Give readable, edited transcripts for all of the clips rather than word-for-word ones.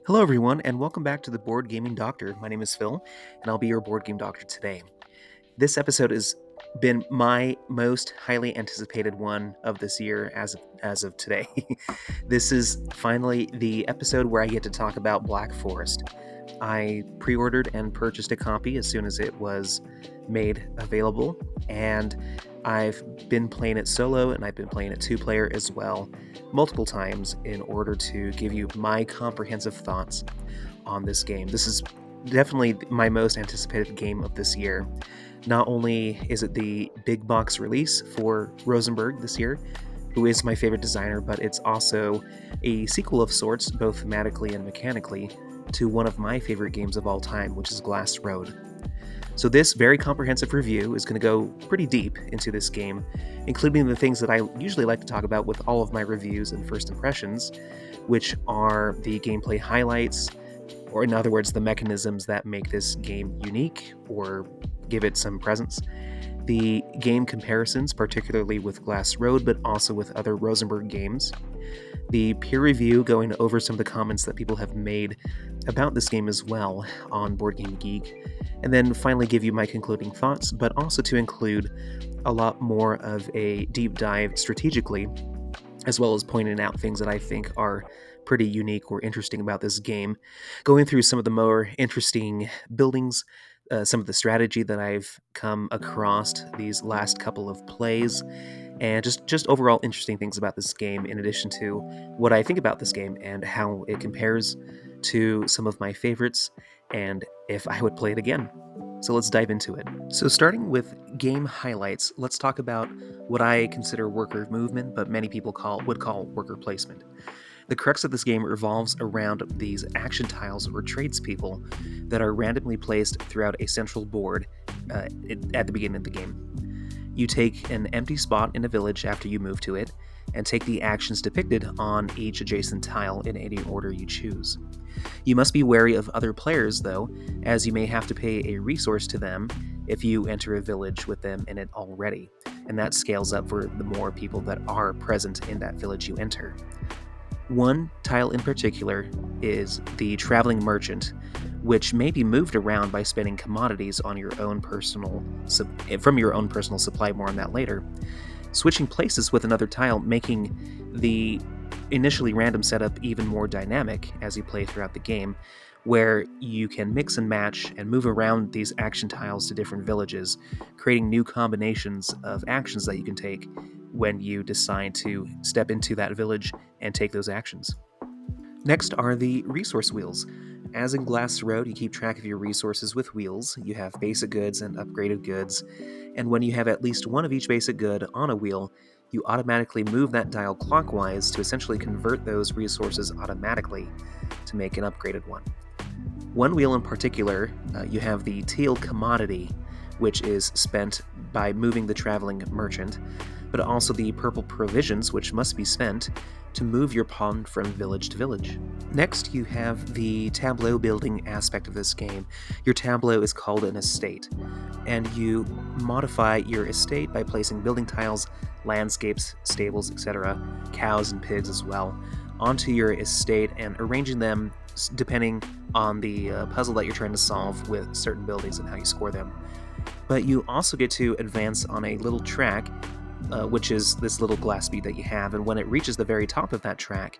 Hello, everyone, and welcome back to the Board Gaming Doctor. My name is Phil, and I'll be your board game doctor today. This episode has been my most highly anticipated one of this year as of today. This is finally the episode where I get to talk about Black Forest. I pre-ordered and purchased a copy as soon as it was made available, and I've been playing it solo and I've been playing it two-player as well multiple times in order to give you my comprehensive thoughts on this game. This is definitely my most anticipated game of this year. Not only is it the big box release for Rosenberg this year, who is my favorite designer, but it's also a sequel of sorts, both thematically and mechanically, to one of my favorite games of all time, which is Glass Road. So this very comprehensive review is going to go pretty deep into this game, including the things that I usually like to talk about with all of my reviews and first impressions, which are the gameplay highlights, or in other words, the mechanisms that make this game unique or give it some presence, the game comparisons, particularly with Glass Road, but also with other Rosenberg games, the peer review going over some of the comments that people have made about this game as well on Board Game Geek, and then finally give you my concluding thoughts, but also to include a lot more of a deep dive strategically, as well as pointing out things that I think are pretty unique or interesting about this game, going through some of the more interesting buildings, some of the strategy that I've come across these last couple of plays, and just overall interesting things about this game, in addition to what I think about this game and how it compares to some of my favorites, and if I would play it again. So let's dive into it. So starting with game highlights, let's talk about what I consider worker movement, but many people would call worker placement. The crux of this game revolves around these action tiles or tradespeople that are randomly placed throughout a central board at the beginning of the game. You take an empty spot in a village after you move to it, and take the actions depicted on each adjacent tile in any order you choose. You must be wary of other players, though, as you may have to pay a resource to them if you enter a village with them in it already, and that scales up for the more people that are present in that village you enter. One tile in particular is the Traveling Merchant, which may be moved around by spending commodities on your own from your own personal supply. More on that later. Switching places with another tile, making the initially random setup even more dynamic as you play throughout the game, where you can mix and match and move around these action tiles to different villages, creating new combinations of actions that you can take when you decide to step into that village and take those actions. Next are the resource wheels. As in Glass Road, you keep track of your resources with wheels. You have basic goods and upgraded goods, and when you have at least one of each basic good on a wheel, you automatically move that dial clockwise to essentially convert those resources automatically to make an upgraded one. One wheel in particular, you have the teal commodity, which is spent by moving the traveling merchant, but also the purple provisions, which must be spent to move your pawn from village to village. Next, you have the tableau building aspect of this game. Your tableau is called an estate, and you modify your estate by placing building tiles, landscapes, stables, etc., cows and pigs as well, onto your estate and arranging them depending on the puzzle that you're trying to solve with certain buildings and how you score them. But you also get to advance on a little track, which is this little glass bead that you have, and when it reaches the very top of that track,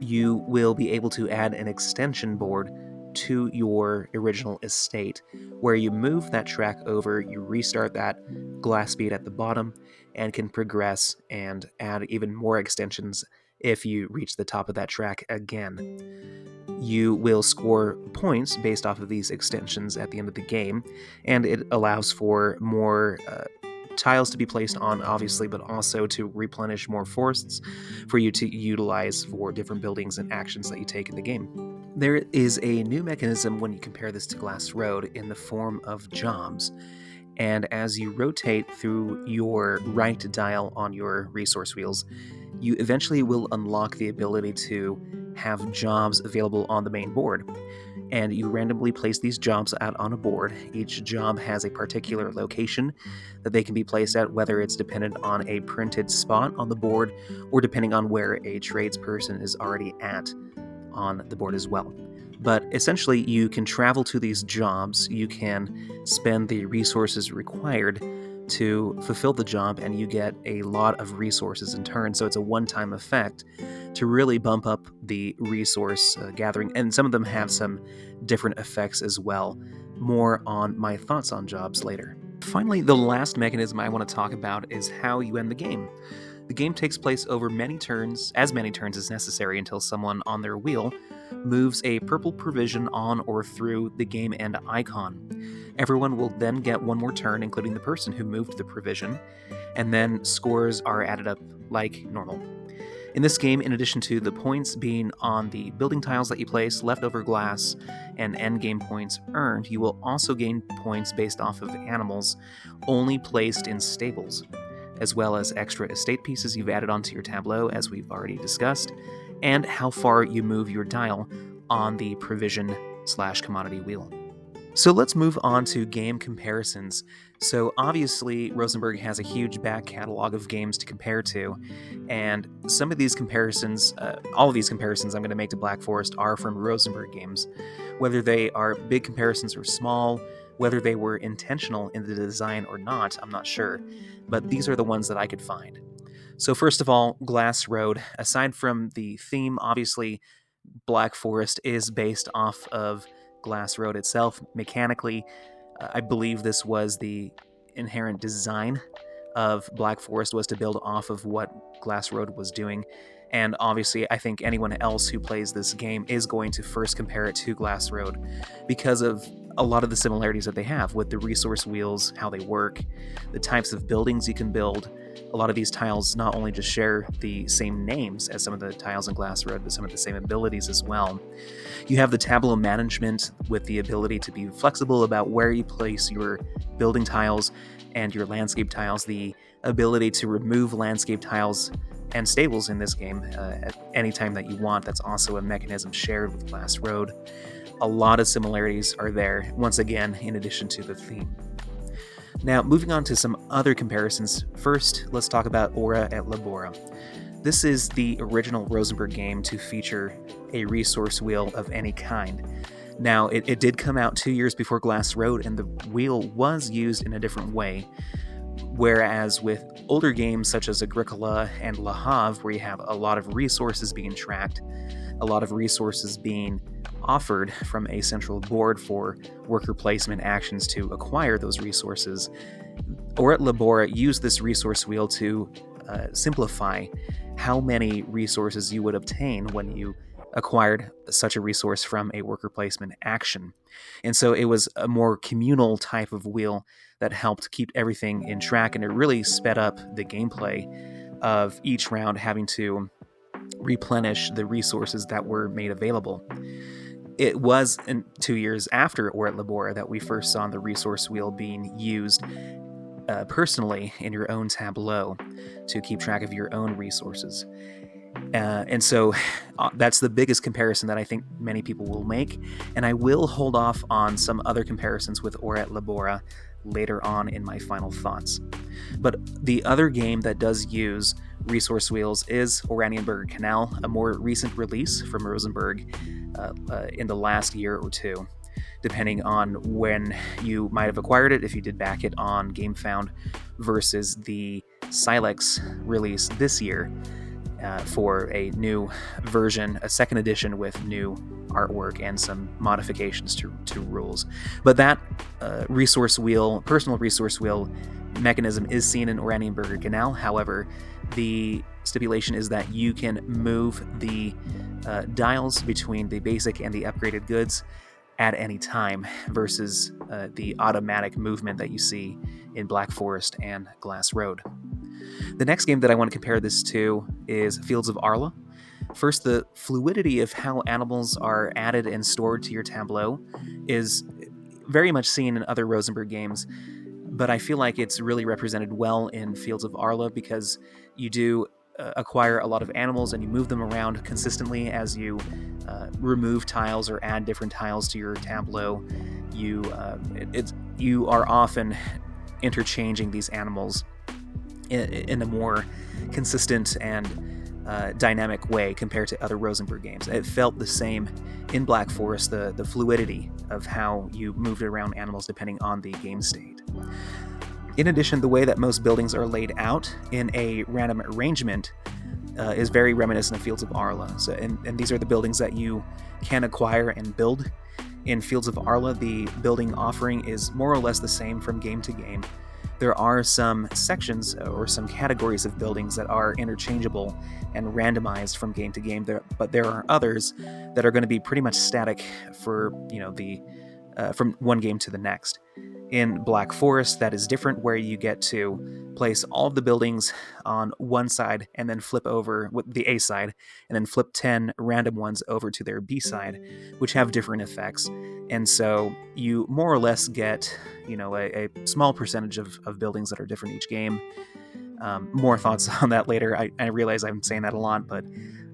you will be able to add an extension board to your original estate, where you move that track over, you restart that glass bead at the bottom, and can progress and add even more extensions if you reach the top of that track again. You will score points based off of these extensions at the end of the game, and it allows for more tiles to be placed on, obviously, but also to replenish more forests for you to utilize for different buildings and actions that you take in the game. There is a new mechanism when you compare this to Glass Road in the form of jobs. And as you rotate through your right dial on your resource wheels, you eventually will unlock the ability to have jobs available on the main board. And you randomly place these jobs out on a board. Each job has a particular location that they can be placed at, whether it's dependent on a printed spot on the board or depending on where a tradesperson is already at on the board as well. But essentially, you can travel to these jobs, you can spend the resources required to fulfill the job, and you get a lot of resources in turn. So it's a one-time effect to really bump up the resource gathering. And some of them have some different effects as well. More on my thoughts on jobs later. Finally, the last mechanism I want to talk about is how you end the game. The game takes place over many turns as necessary until someone on their wheel moves a purple provision on or through the game end icon. Everyone will then get one more turn, including the person who moved the provision, and then scores are added up like normal. In this game, in addition to the points being on the building tiles that you place, leftover glass, and endgame points earned, you will also gain points based off of animals only placed in stables, as well as extra estate pieces you've added onto your tableau, as we've already discussed, and how far you move your dial on the provision/commodity wheel. So let's move on to game comparisons. So obviously, Rosenberg has a huge back catalog of games to compare to, and some of these comparisons, all of these comparisons I'm going to make to Black Forest are from Rosenberg games. Whether they are big comparisons or small, whether they were intentional in the design or not, I'm not sure, but these are the ones that I could find. So first of all, Glass Road. Aside from the theme, obviously, Black Forest is based off of Glass Road itself. Mechanically, I believe this was the inherent design of Black Forest, was to build off of what Glass Road was doing. And obviously, I think anyone else who plays this game is going to first compare it to Glass Road because of a lot of the similarities that they have with the resource wheels, how they work, the types of buildings you can build. A lot of these tiles not only just share the same names as some of the tiles in Glass Road, but some of the same abilities as well. You have the tableau management with the ability to be flexible about where you place your building tiles and your landscape tiles, the ability to remove landscape tiles and stables in this game at any time that you want. That's also a mechanism shared with Glass Road. A lot of similarities are there, once again, in addition to the theme. Now, moving on to some other comparisons. First, let's talk about Ora et Labora. This is the original Rosenberg game to feature a resource wheel of any kind. Now, it did come out 2 years before Glass Road, and the wheel was used in a different way. Whereas with older games such as Agricola and Le Havre, where you have a lot of resources being tracked, a lot of resources being offered from a central board for worker placement actions to acquire those resources, Ora et Labora used this resource wheel to simplify how many resources you would obtain when you acquired such a resource from a worker placement action. And so it was a more communal type of wheel that helped keep everything in track, and it really sped up the gameplay of each round having to replenish the resources that were made available. It was 2 years after Ora et Labora that we first saw the resource wheel being used personally in your own tableau to keep track of your own resources. And so that's the biggest comparison that I think many people will make, and I will hold off on some other comparisons with Ora et Labora later on in my final thoughts. But the other game that does use resource wheels is Oranienburger Canal, a more recent release from Rosenberg in the last year or two, depending on when you might have acquired it, if you did back it on GameFound, versus the Silex release this year for a new version, a second edition with new artwork and some modifications to rules. But that personal resource wheel mechanism is seen in Oranienburger Canal. However, the stipulation is that you can move the dials between the basic and the upgraded goods at any time versus the automatic movement that you see in Black Forest and Glass Road. The next game that I want to compare this to is Fields of Arle. First, the fluidity of how animals are added and stored to your tableau is very much seen in other Rosenberg games, but I feel like it's really represented well in Fields of Arle because you do acquire a lot of animals and you move them around consistently as you remove tiles or add different tiles to your tableau. You are often interchanging these animals in a more consistent and dynamic way compared to other Rosenberg games. It felt the same in Black Forest, the fluidity of how you moved around animals depending on the game state. In addition, the way that most buildings are laid out in a random arrangement is very reminiscent of Fields of Arle. So, and these are the buildings that you can acquire and build. In Fields of Arle, the building offering is more or less the same from game to game. There are some sections or some categories of buildings that are interchangeable and randomized from game to game, but there are others that are going to be pretty much static for from one game to the next. In Black Forest, that is different, where you get to place all of the buildings on one side and then flip over with the A side, and then flip 10 random ones over to their B side, which have different effects. And so you more or less get, a small percentage of buildings that are different each game. More thoughts on that later. I realize I'm saying that a lot, but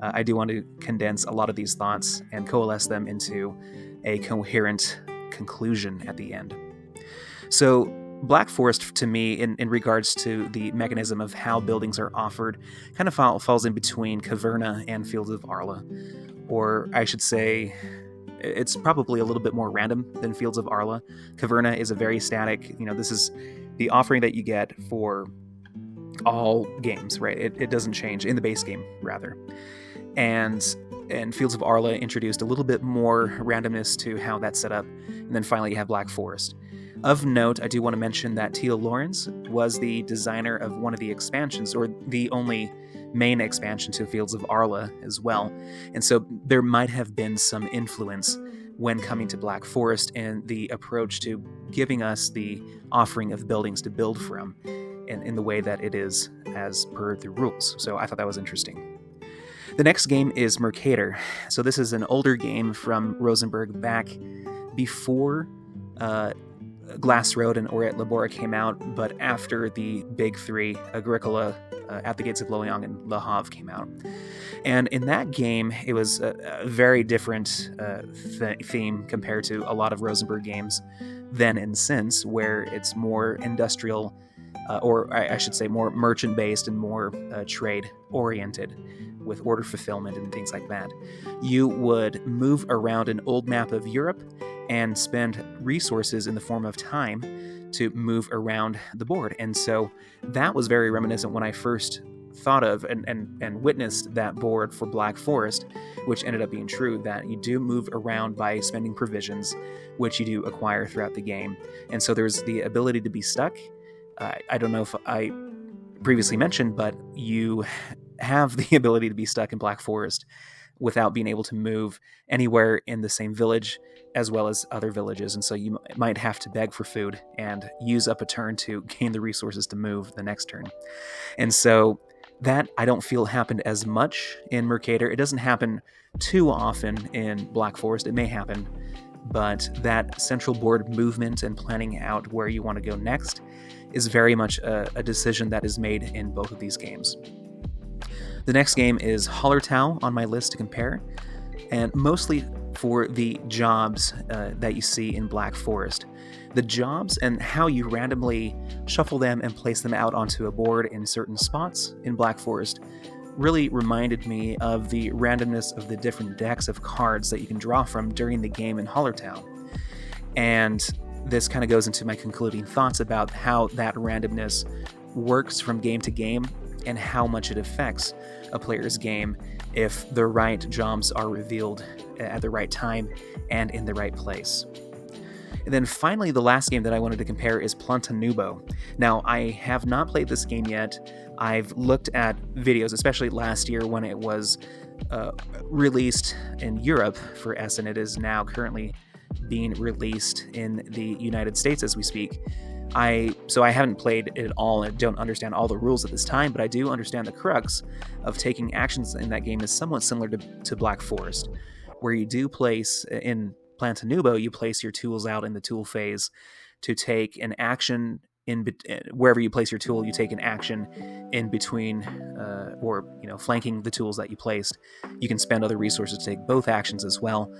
I do want to condense a lot of these thoughts and coalesce them into a coherent conclusion at the end. So Black Forest, to me, in regards to the mechanism of how buildings are offered, kind of falls in between Caverna and Fields of Arle. Or I should say, it's probably a little bit more random than Fields of Arle. Caverna is a very static, this is the offering that you get for all games, right? It doesn't change, in the base game, rather. And Fields of Arle introduced a little bit more randomness to how that's set up. And then finally you have Black Forest. Of note, I do want to mention that Tito Lawrence was the designer of one of the expansions, or the only main expansion to Fields of Arle as well. And so there might have been some influence when coming to Black Forest and the approach to giving us the offering of buildings to build from in the way that it is as per the rules. So I thought that was interesting. The next game is Mercator. So this is an older game from Rosenberg back before Glass Road and Or et Labora came out, but after the big three, Agricola, At the Gates of Loyang, and Le Havre came out. And in that game, it was a very different theme compared to a lot of Rosenberg games then and since, where it's more industrial, or I should say more merchant-based and more trade-oriented, with order fulfillment and things like that. You would move around an old map of Europe and spend resources in the form of time to move around the board. And so that was very reminiscent when I first thought of and witnessed that board for Black Forest, which ended up being true, that you do move around by spending provisions, which you do acquire throughout the game. And so there's the ability to be stuck. I don't know if I previously mentioned, but you have the ability to be stuck in Black Forest without being able to move anywhere in the same village as well as other villages. And so you might have to beg for food and use up a turn to gain the resources to move the next turn. And so that I don't feel happened as much in Mercator. It doesn't happen too often in Black Forest. It may happen, but that central board movement and planning out where you want to go next is very much a decision that is made in both of these games. The next game is Hallertau on my list to compare, and mostly for the jobs that you see in Black Forest. The jobs and how you randomly shuffle them and place them out onto a board in certain spots in Black Forest really reminded me of the randomness of the different decks of cards that you can draw from during the game in Hallertau. And this kind of goes into my concluding thoughts about how that randomness works from game to game and how much it affects a player's game if the right jobs are revealed at the right time and in the right place. And then finally, the last game that I wanted to compare is Plantanubo. Now, I have not played this game yet. I've looked at videos, especially last year when it was released in Europe for Essen. It is now currently being released in the United States as we speak. So I haven't played it at all and don't understand all the rules at this time, but I do understand the crux of taking actions in that game is somewhat similar to Black Forest, where you do place, in Plantanubo, you place your tools out in the tool phase to take an action wherever you place your tool, you take an action in between or flanking the tools that you placed. You can spend other resources to take both actions as well.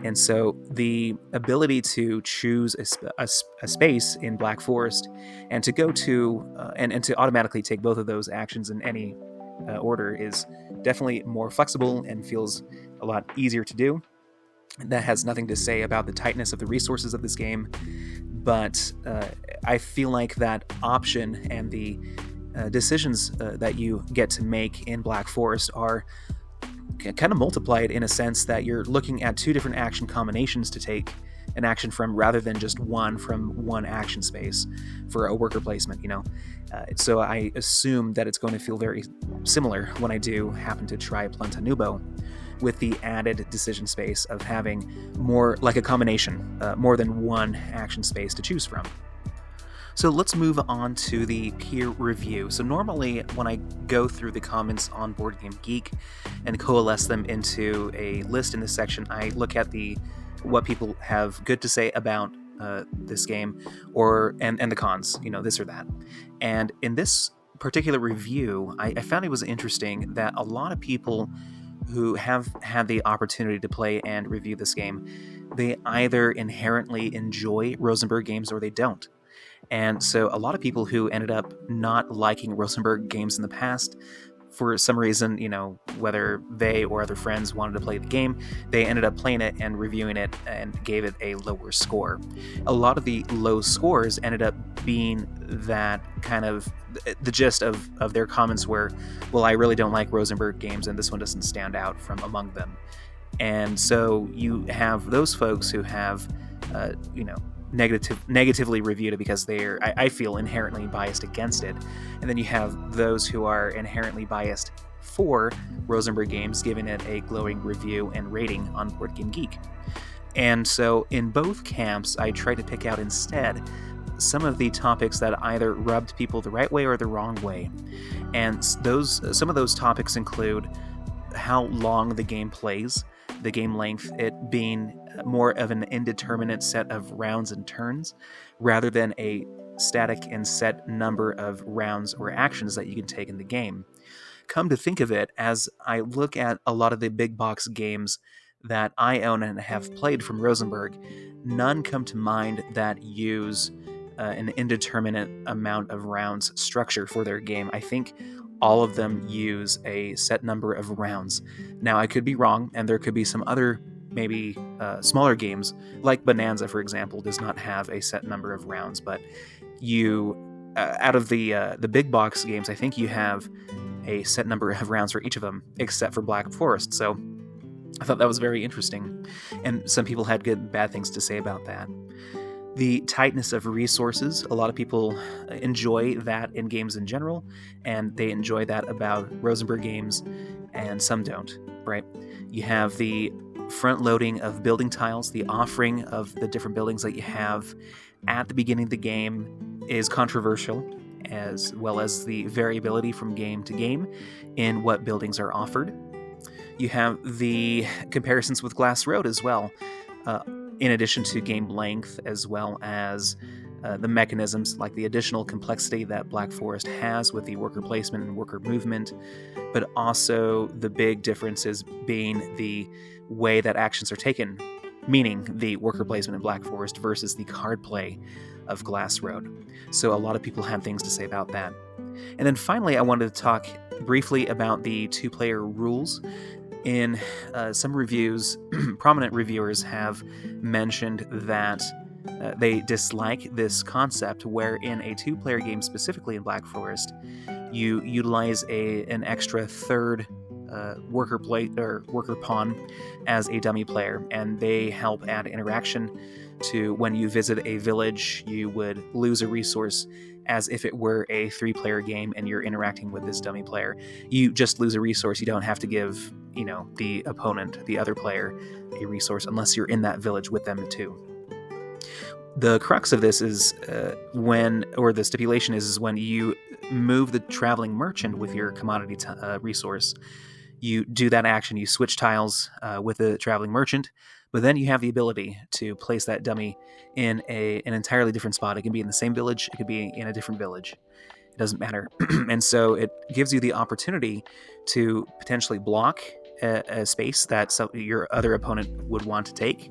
And so the ability to choose a space in Black Forest and to go to and to automatically take both of those actions in any order is definitely more flexible and feels a lot easier to do. That has nothing to say about the tightness of the resources of this game, but I feel like that option and the decisions that you get to make in Black Forest are kind of multiplied in a sense that you're looking at two different action combinations to take an action from rather than just one from one action space for a worker placement, So I assume that it's going to feel very similar when I do happen to try Planta Nubo, with the added decision space of having more like a combination, more than one action space to choose from. So let's move on to the peer review. So normally when I go through the comments on Board Game Geek and coalesce them into a list in this section, I look at what people have good to say about this game, and the cons, this or that. And in this particular review, I found it was interesting that a lot of people who have had the opportunity to play and review this game, they either inherently enjoy Rosenberg games or they don't. And so a lot of people who ended up not liking Rosenberg games in the past, for some reason, whether they or other friends wanted to play the game, they ended up playing it and reviewing it and gave it a lower score. A lot of the low scores ended up being that kind of the gist of their comments were, well, I really don't like Rosenberg games and this one doesn't stand out from among them. And so you have those folks who have, negatively reviewed it because they're, I feel, inherently biased against it. And then you have those who are inherently biased for Rosenberg games, giving it a glowing review and rating on Board Game Geek. And so in both camps, I tried to pick out instead some of the topics that either rubbed people the right way or the wrong way. And some of those topics include how long the game plays, the game length, it being more of an indeterminate set of rounds and turns rather than a static and set number of rounds or actions that you can take in the game. Come to think of it, as I look at a lot of the big box games that I own and have played from Rosenberg, none come to mind that use an indeterminate amount of rounds structure for their game. I think all of them use a set number of rounds. Now, I could be wrong, and there could be some other maybe smaller games, like Bonanza, for example, does not have a set number of rounds, but you, out of the big box games, I think you have a set number of rounds for each of them, except for Black Forest. So I thought that was very interesting, and some people had good and bad things to say about that. The tightness of resources, a lot of people enjoy that in games in general, and they enjoy that about Rosenberg games, and some don't, right? You have the front-loading of building tiles, the offering of the different buildings that you have at the beginning of the game is controversial, as well as the variability from game to game in what buildings are offered. You have the comparisons with Glass Road as well, in addition to game length, as well as the mechanisms, like the additional complexity that Black Forest has with the worker placement and worker movement, but also the big differences being the way that actions are taken, meaning the worker placement in Black Forest versus the card play of Glass Road. So a lot of people have things to say about that. And then finally, I wanted to talk briefly about the two-player rules. In some reviews, prominent reviewers have mentioned that they dislike this concept where in a two-player game, specifically in Black Forest, you utilize an extra third worker pawn as a dummy player, and they help add interaction to when you visit a village, you would lose a resource as if it were a three-player game and you're interacting with this dummy player. You just lose a resource. You don't have to give, the opponent, the other player, a resource unless you're in that village with them too. The crux of this is the stipulation is when you move the traveling merchant with your commodity resource, you do that action, you switch tiles with the traveling merchant, but then you have the ability to place that dummy in an entirely different spot. It can be in the same village, it could be in a different village. It doesn't matter. And so it gives you the opportunity to potentially block a space that your other opponent would want to take,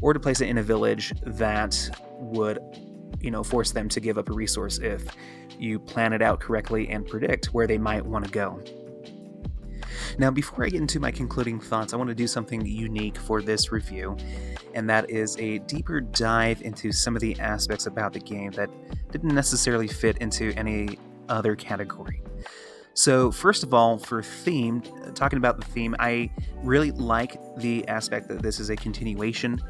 or to place it in a village that would, force them to give up a resource if you plan it out correctly and predict where they might want to go. Now, before I get into my concluding thoughts, I want to do something unique for this review, and that is a deeper dive into some of the aspects about the game that didn't necessarily fit into any other category. So, first of all, for theme, talking about the theme, I really like the aspect that this is a continuation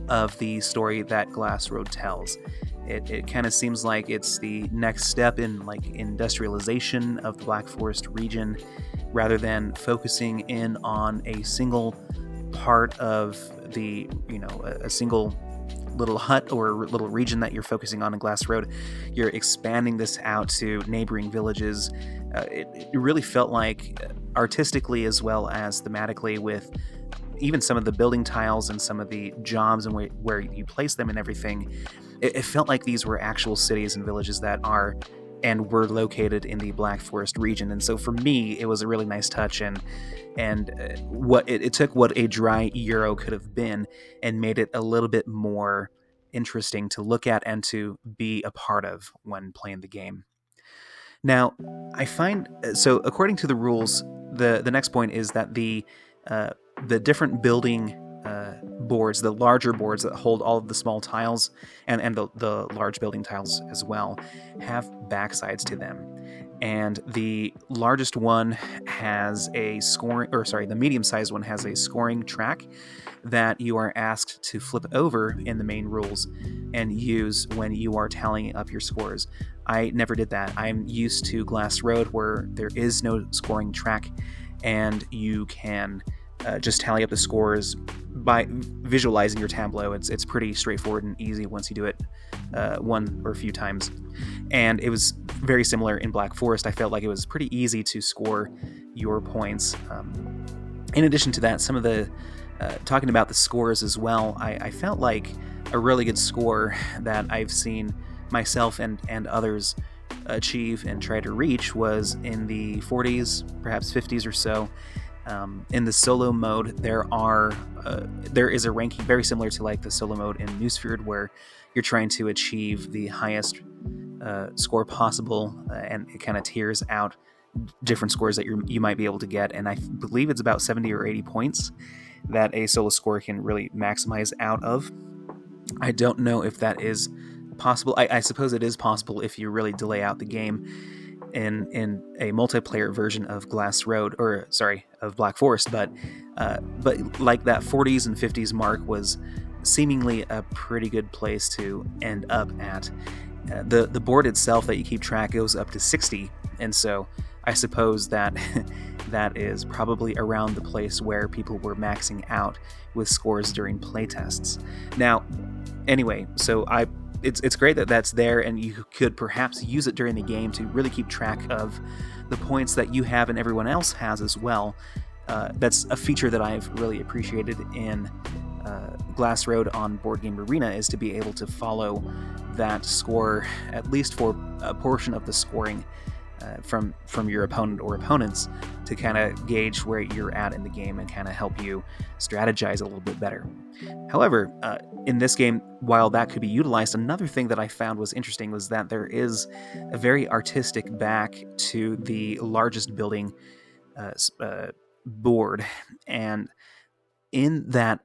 of the story that Glass Road tells. It kind of seems like it's the next step in industrialization of the Black Forest region, rather than focusing in on a single part of the, a single little hut or little region that you're focusing on in Glass Road. You're expanding this out to neighboring villages. It really felt like, artistically as well as thematically, with even some of the building tiles and some of the jobs and where you place them and everything, it felt like these were actual cities and villages that are and were located in the Black Forest region. And so for me, it was a really nice touch, and what it took what a dry Euro could have been and made it a little bit more interesting to look at and to be a part of when playing the game. Now, I find, so according to the rules, the next point is that the different building boards, the larger boards that hold all of the small tiles and the large building tiles as well, have backsides to them. And the largest one has a the medium-sized one has a scoring track that you are asked to flip over in the main rules and use when you are tallying up your scores. I never did that. I'm used to Glass Road, where there is no scoring track, and you can just tally up the scores by visualizing your tableau. It's pretty straightforward and easy once you do it one or a few times. And it was very similar in Black Forest. I felt like it was pretty easy to score your points. In addition to that, some of the talking about the scores as well, I felt like a really good score that I've seen myself and others achieve and try to reach was in the 40s, perhaps 50s or so. In the solo mode, there is a ranking very similar to like the solo mode in Newsfjord, where you're trying to achieve the highest score possible, and it kind of tiers out different scores that you might be able to get. And I believe it's about 70 or 80 points that a solo score can really maximize out of. I don't know if that is possible. I suppose it is possible if you really delay out the game in a multiplayer version of Glass Road, of Black Forest, but like that 40s and 50s mark was seemingly a pretty good place to end up at. The board itself that you keep track goes up to 60, and so I suppose that that is probably around the place where people were maxing out with scores during playtests. Now, anyway, so it's great that that's there, and you could perhaps use it during the game to really keep track of the points that you have and everyone else has as well. That's a feature that I've really appreciated in Glass Road on Board Game Arena, is to be able to follow that score, at least for a portion of the scoring, from your opponent or opponents, to kind of gauge where you're at in the game and kind of help you strategize a little bit better. However, in this game, while that could be utilized, another thing that I found was interesting was that there is a very artistic back to the largest building board, and in that,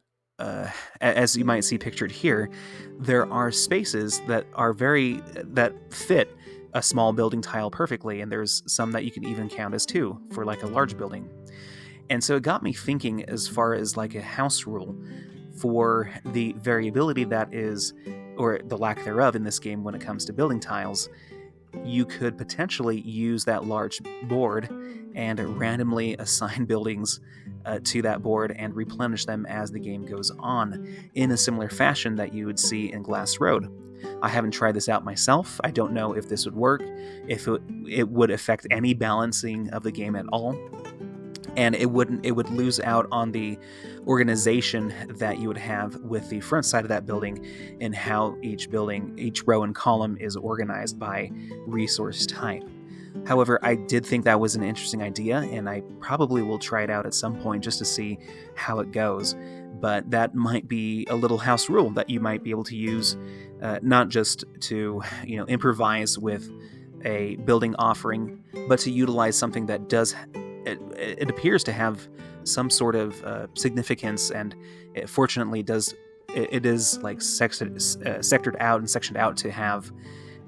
as you might see pictured here, there are spaces that fit a small building tile perfectly, and there's some that you can even count as two for like a large building. And so it got me thinking, as far as like a house rule for the variability that is, or the lack thereof in this game when it comes to building tiles, you could potentially use that large board and randomly assign buildings to that board and replenish them as the game goes on, in a similar fashion that you would see in Glass Road. I haven't tried this out myself. I don't know if this would work, if it would affect any balancing of the game at all, and it would lose out on the organization that you would have with the front side of that building, and how each row and column is organized by resource type. However, I did think that was an interesting idea, and I probably will try it out at some point just to see how it goes. But that might be a little house rule that you might be able to use, not just to improvise with a building offering, but to utilize something that does it appears to have some sort of significance, and it fortunately does. It is like sectored out and sectioned out to have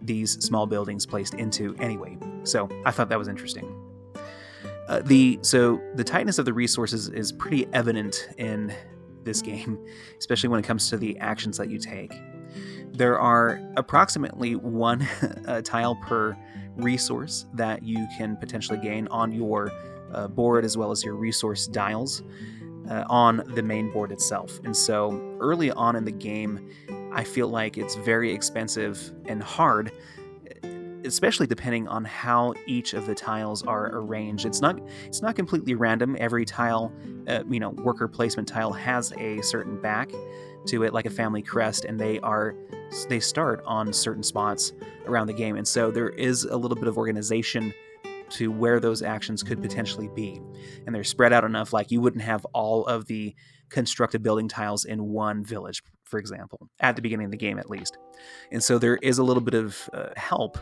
these small buildings placed into anyway. So I thought that was interesting. The tightness of the resources is pretty evident in this game, especially when it comes to the actions that you take. There are approximately one tile per resource that you can potentially gain on your board, as well as your resource dials on the main board itself. And so early on in the game, I feel like it's very expensive and hard, especially depending on how each of the tiles are arranged. It's not completely random. Every tile, worker placement tile has a certain back to it, like a family crest, and they start on certain spots around the game. And so there is a little bit of organization to where those actions could potentially be. And they're spread out enough, like you wouldn't have all of the constructed building tiles in one village, for example, at the beginning of the game at least. And so there is a little bit of help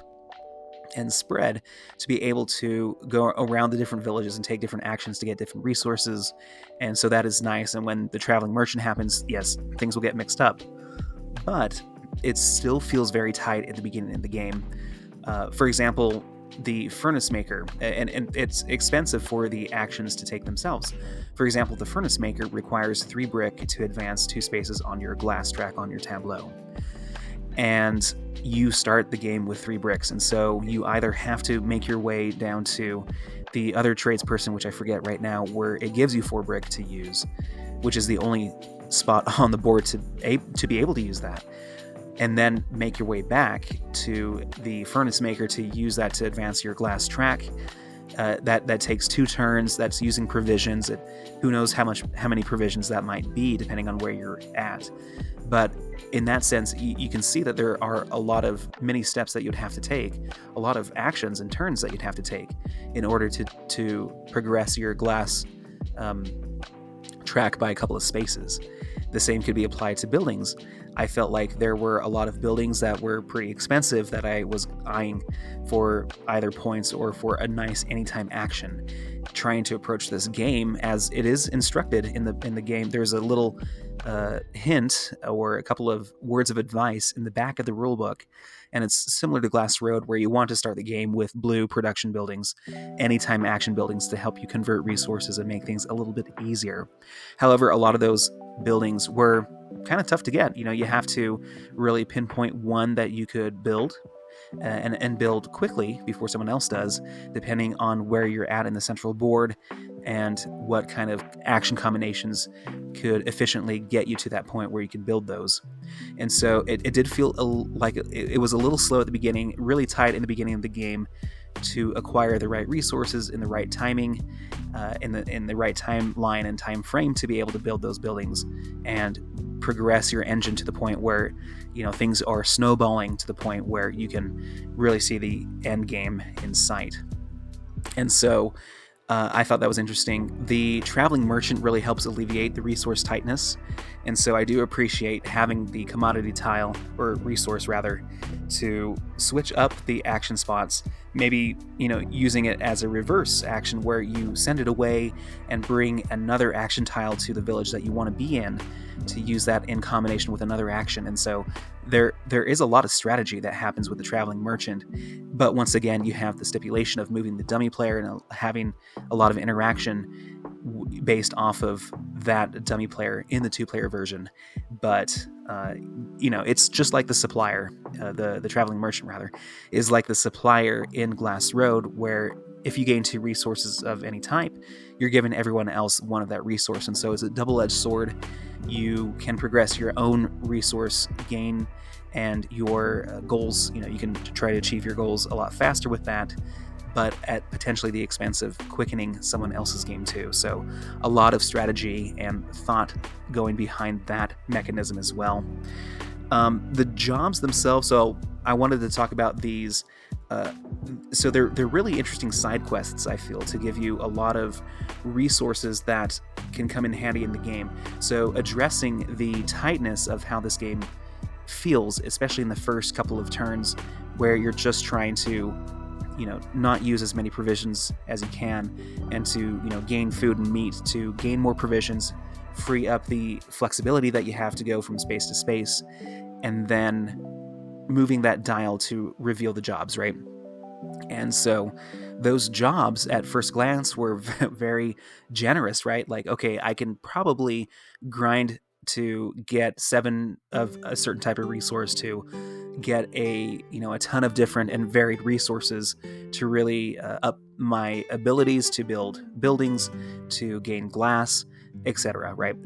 and spread to be able to go around the different villages and take different actions to get different resources. And so that is nice. And when the traveling merchant happens, yes, things will get mixed up. But it still feels very tight at the beginning of the game. For example, the furnace maker, and it's expensive for the actions to take themselves. For example, the furnace maker requires 3 brick to advance 2 spaces on your glass track on your tableau. And you start the game with 3 bricks, and so you either have to make your way down to the other tradesperson, which I forget right now, where it gives you 4 brick to use, which is the only spot on the board to be able to use that, and then make your way back to the furnace maker to use that to advance your glass track. That takes 2 turns. That's using provisions. Who knows how many provisions that might be, depending on where you're at. But in that sense, you can see that there are a lot of mini steps that you'd have to take, a lot of actions and turns that you'd have to take in order to progress your glass track by a couple of spaces. The same could be applied to buildings. I felt like there were a lot of buildings that were pretty expensive that I was eyeing for either points or for a nice anytime action. Trying to approach this game as it is instructed in the game. There's a little hint or a couple of words of advice in the back of the rulebook, and it's similar to Glass Road, where you want to start the game with blue production buildings, anytime action buildings, to help you convert resources and make things a little bit easier. However, a lot of those buildings were kind of tough to get. You have to really pinpoint one that you could build and build quickly before someone else does, depending on where you're at in the central board and what kind of action combinations could efficiently get you to that point where you can build those. And so it did feel like it was a little slow at the beginning, really tight in the beginning of the game to acquire the right resources in the right timing, in the right timeline and time frame to be able to build those buildings and progress your engine to the point where things are snowballing to the point where you can really see the end game in sight. And so I thought that was interesting. The traveling merchant really helps alleviate the resource tightness, and so I do appreciate having the commodity tile, or resource rather, to switch up the action spots, maybe using it as a reverse action where you send it away and bring another action tile to the village that you want to be in, to use that in combination with another action. And so there is a lot of strategy that happens with the traveling merchant, but once again you have the stipulation of moving the dummy player and having a lot of interaction based off of that dummy player in the 2-player version. But it's just like the supplier, the traveling merchant rather, is like the supplier in Glass Road, where if you gain 2 resources of any type, you're giving everyone else one of that resource. And so it's a double-edged sword. You can progress your own resource gain and your goals. You can try to achieve your goals a lot faster with that, but at potentially the expense of quickening someone else's game too. So a lot of strategy and thought going behind that mechanism as well. The jobs themselves, so I wanted to talk about these. So they're really interesting side quests, I feel, to give you a lot of resources that can come in handy in the game. So addressing the tightness of how this game feels, especially in the first couple of turns, where you're just trying to not use as many provisions as you can, and to gain food and meat to gain more provisions, free up the flexibility that you have to go from space to space, and then moving that dial to reveal the jobs, right? And so those jobs at first glance were very generous, right? Like, okay, I can probably grind to get 7 of a certain type of resource, to get a ton of different and varied resources to really up my abilities to build buildings, to gain glass, etc. Right?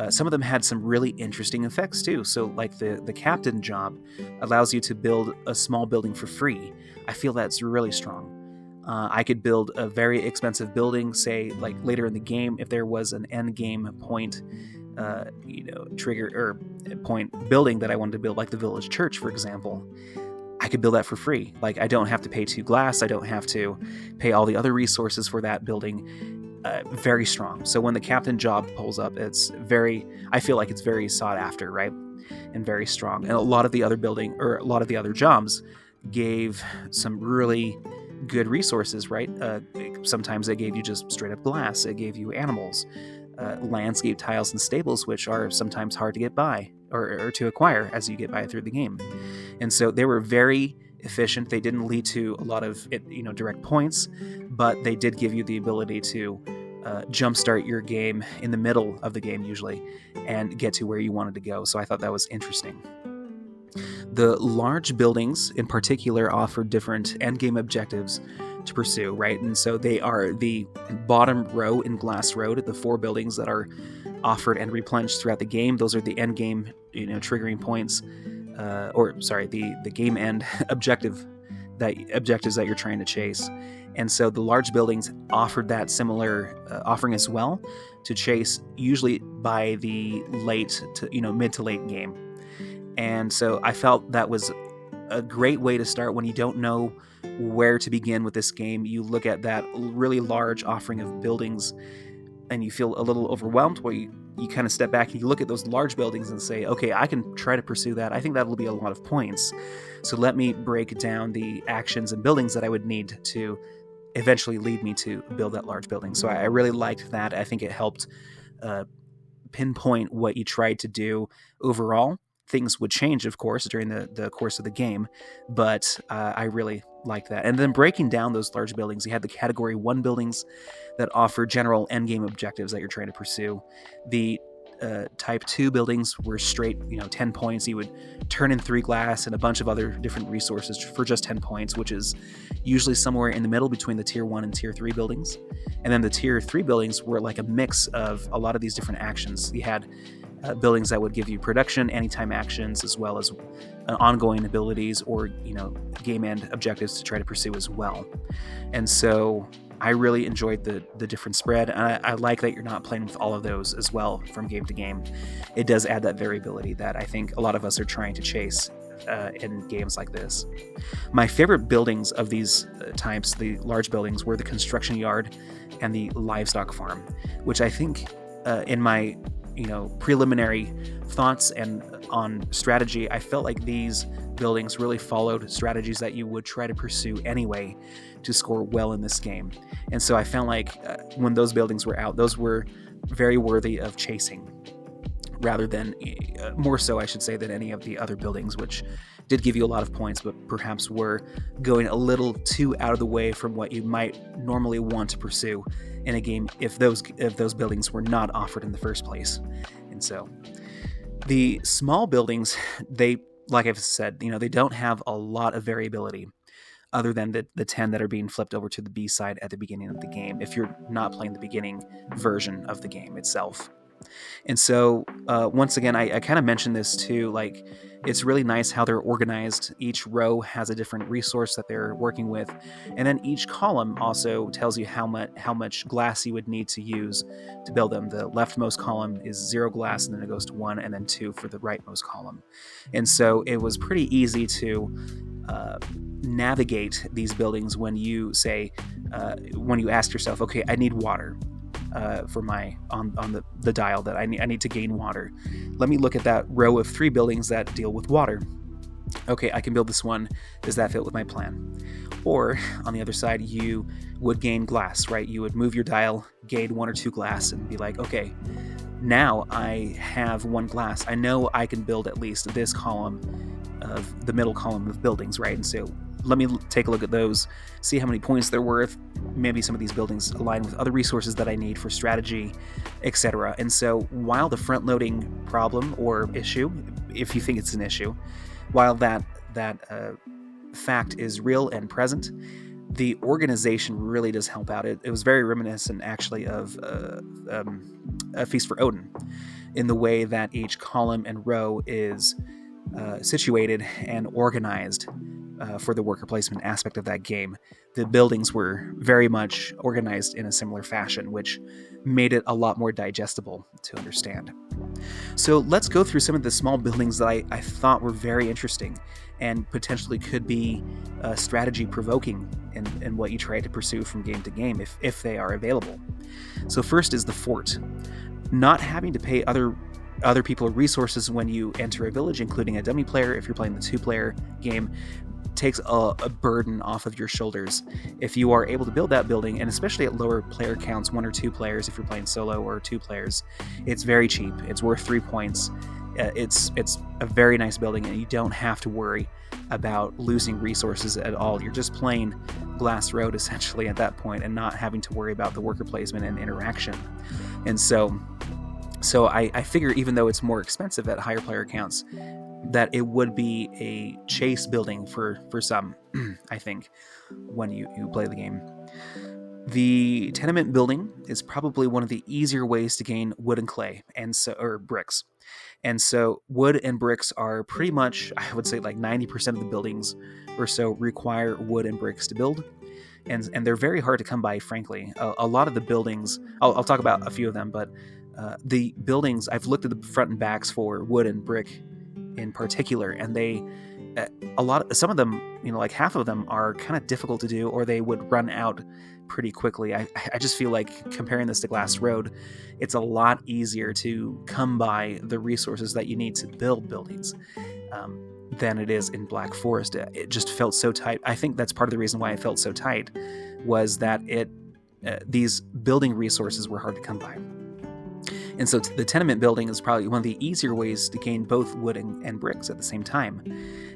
Some of them had some really interesting effects too. So, like the captain job allows you to build a small building for free. I feel that's really strong. I could build a very expensive building, say, like later in the game, if there was an end game point, trigger or point building that I wanted to build, like the village church, for example. I could build that for free. Like, I don't have to pay 2 glass. I don't have to pay all the other resources for that building. Very strong. So when the captain job pulls up, I feel like it's very sought after, right? And very strong. And a lot of the other jobs gave some really good resources, right? Sometimes they gave you just straight up glass. It gave you animals, landscape tiles, and stables, which are sometimes hard to get by or to acquire as you get by through the game. And so they were very efficient. They didn't lead to a lot of direct points, but they did give you the ability to jumpstart your game in the middle of the game usually and get to where you wanted to go. So I thought that was interesting. The large buildings in particular offer different endgame objectives to pursue, right? And so they are the bottom row in Glass Road, the 4 buildings that are offered and replenished throughout the game. Those are the end game, triggering points, the game end objectives that you're trying to chase. And so the large buildings offered that similar offering as well, to chase usually by the mid to late game. And so I felt that was a great way to start when you don't know where to begin with this game. You look at that really large offering of buildings and you feel a little overwhelmed, where you kind of step back and you look at those large buildings and say, okay, I can try to pursue that. I think that'll be a lot of points. So let me break down the actions and buildings that I would need to eventually lead me to build that large building. So I really liked that. I think it helped pinpoint what you tried to do overall. Things would change, of course, during the course of the game, but I really like that. And then breaking down those large buildings, you had the Category 1 buildings that offer general endgame objectives that you're trying to pursue. The Type 2 buildings were straight, 10 points. You would turn in 3 glass and a bunch of other different resources for just 10 points, which is usually somewhere in the middle between the Tier 1 and Tier 3 buildings. And then the Tier 3 buildings were like a mix of a lot of these different actions. You had buildings that would give you production, anytime actions, as well as ongoing abilities or game end objectives to try to pursue as well. And so I really enjoyed the different spread, and I like that you're not playing with all of those as well from game to game. It does add that variability that I think a lot of us are trying to chase in games like this. My favorite buildings of these types, the large buildings, were the construction yard and the livestock farm, which I think in my preliminary thoughts and on strategy, I felt like these buildings really followed strategies that you would try to pursue anyway to score well in this game. And so I felt like when those buildings were out, those were very worthy of chasing, rather than, more so I should say, than any of the other buildings, which did give you a lot of points, but perhaps were going a little too out of the way from what you might normally want to pursue in a game if those buildings were not offered in the first place. And so the small buildings, they, like I've said, they don't have a lot of variability other than the 10 that are being flipped over to the B side at the beginning of the game, if you're not playing the beginning version of the game itself. And so once again, I kind of mentioned this too, like, it's really nice how they're organized. Each row has a different resource that they're working with, and then each column also tells you how much glass you would need to use to build them. The leftmost column is 0 glass, and then it goes to 1, and then 2 for the rightmost column. And so it was pretty easy to navigate these buildings when you say, when you ask yourself, okay, I need water. For my on the dial that I need to gain water. Let me look at that row of 3 buildings that deal with water. okay, I can build this one. Does that fit with my plan? Or on the other side, you would gain glass, right? You would move your dial, gain 1 or 2 glass, and be like, okay, now I have 1 glass. I know I can build at least this column of the middle column of buildings, right? And so let me take a look at those, see how many points they're worth. Maybe some of these buildings align with other resources that I need for strategy, etc. And so while the front-loading problem or issue, if you think it's an issue, while that fact is real and present, the organization really does help out. It was very reminiscent, actually, of A Feast for Odin, in the way that each column and row is situated and organized for the worker placement aspect of that game. The buildings were very much organized in a similar fashion, which made it a lot more digestible to understand. So let's go through some of the small buildings that I thought were very interesting and potentially could be strategy provoking in what you try to pursue from game to game if they are available. So first is the fort. Not having to pay other people resources when you enter a village, including a dummy player if you're playing the 2-player game, takes a burden off of your shoulders. If you are able to build that building, and especially at lower player counts, 1 or 2 players if you're playing solo, or 2 players, it's very cheap. It's worth 3 points. It's a very nice building, and you don't have to worry about losing resources at all. You're just playing Glass Road essentially at that point, and not having to worry about the worker placement and interaction. And so I figure, even though it's more expensive at higher player counts, that it would be a chase building for some, I think, when you play the game. The tenement building is probably one of the easier ways to gain wood and clay, or bricks. And so wood and bricks are pretty much, I would say, like 90% of the buildings or so require wood and bricks to build. And they're very hard to come by, frankly. A lot of the buildings, I'll talk about a few of them, but the buildings, I've looked at the front and backs for wood and brick in particular, and they some of them, like half of them are kind of difficult to do, or they would run out pretty quickly. I just feel like, comparing this to Glass Road, it's a lot easier to come by the resources that you need to build buildings than it is in Black Forest. It just felt so tight. I think that's part of the reason why it felt so tight, was that these building resources were hard to come by. And so the tenement building is probably one of the easier ways to gain both wood and bricks at the same time.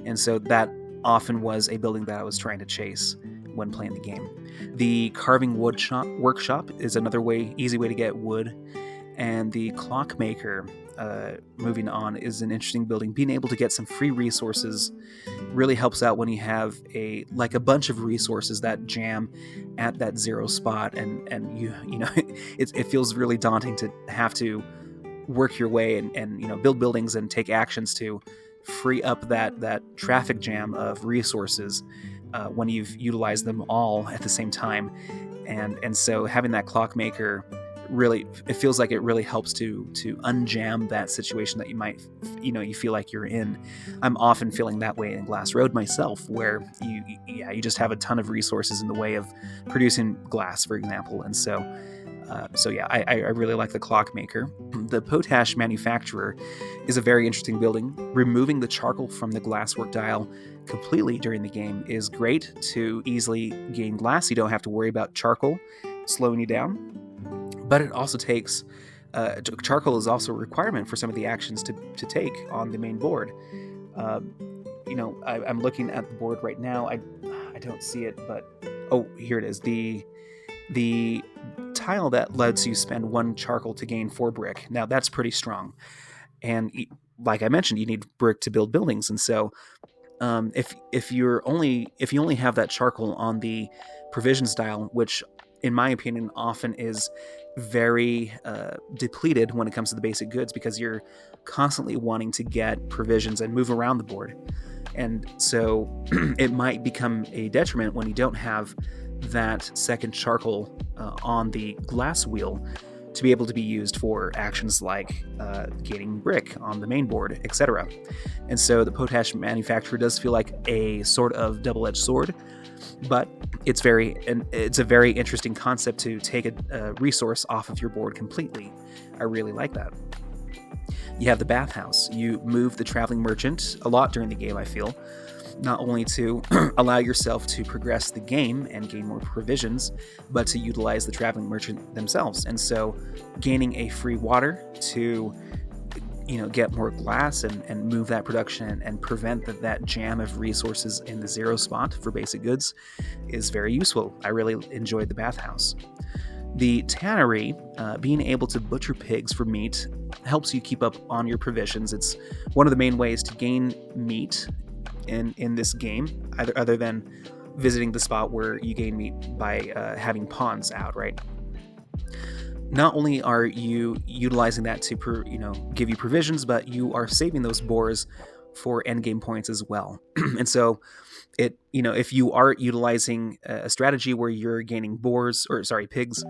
And so that often was a building that I was trying to chase when playing the game. The carving workshop is another easy way to get wood. And the clockmaker, moving on, is an interesting building. Being able to get some free resources really helps out when you have a bunch of resources that jam at that 0 spot, and it feels really daunting to have to work your way and build buildings and take actions to free up that traffic jam of resources when you've utilized them all at the same time. And so having that clockmaker, really, it feels like it really helps to unjam that situation that you might, you feel like you're in. I'm often feeling that way in Glass Road myself, where you just have a ton of resources in the way of producing glass, for example. And so I really like the clockmaker. The potash manufacturer is a very interesting building. Removing the charcoal from the glasswork dial completely during the game is great to easily gain glass. You don't have to worry about charcoal slowing you down. But it also takes, charcoal is also a requirement for some of the actions to take on the main board. I'm looking at the board right now. I don't see it, but, oh, here it is. The tile that lets you spend 1 charcoal to gain 4 brick. Now that's pretty strong. And like I mentioned, you need brick to build buildings. And so if you only have that charcoal on the provisions dial, which in my opinion often is very depleted when it comes to the basic goods, because you're constantly wanting to get provisions and move around the board. And so it might become a detriment when you don't have that second charcoal on the glass wheel to be able to be used for actions like gaining brick on the main board, etc. And so the potash manufacturer does feel like a sort of double-edged sword, but it's a very interesting concept to take a resource off of your board completely. I really like that. You have the bathhouse. You move the traveling merchant a lot during the game, I feel, not only to allow yourself to progress the game and gain more provisions, but to utilize the traveling merchant themselves. And so gaining a free water to get more glass and move that production and prevent that jam of resources in the zero spot for basic goods is very useful. I really enjoyed the bathhouse. The tannery, being able to butcher pigs for meat, helps you keep up on your provisions. It's one of the main ways to gain meat in this game, other than visiting the spot where you gain meat by having pawns out, right? Not only are you utilizing that to give you provisions, but you are saving those boars for endgame points as well. And so if you are utilizing a strategy where you're gaining pigs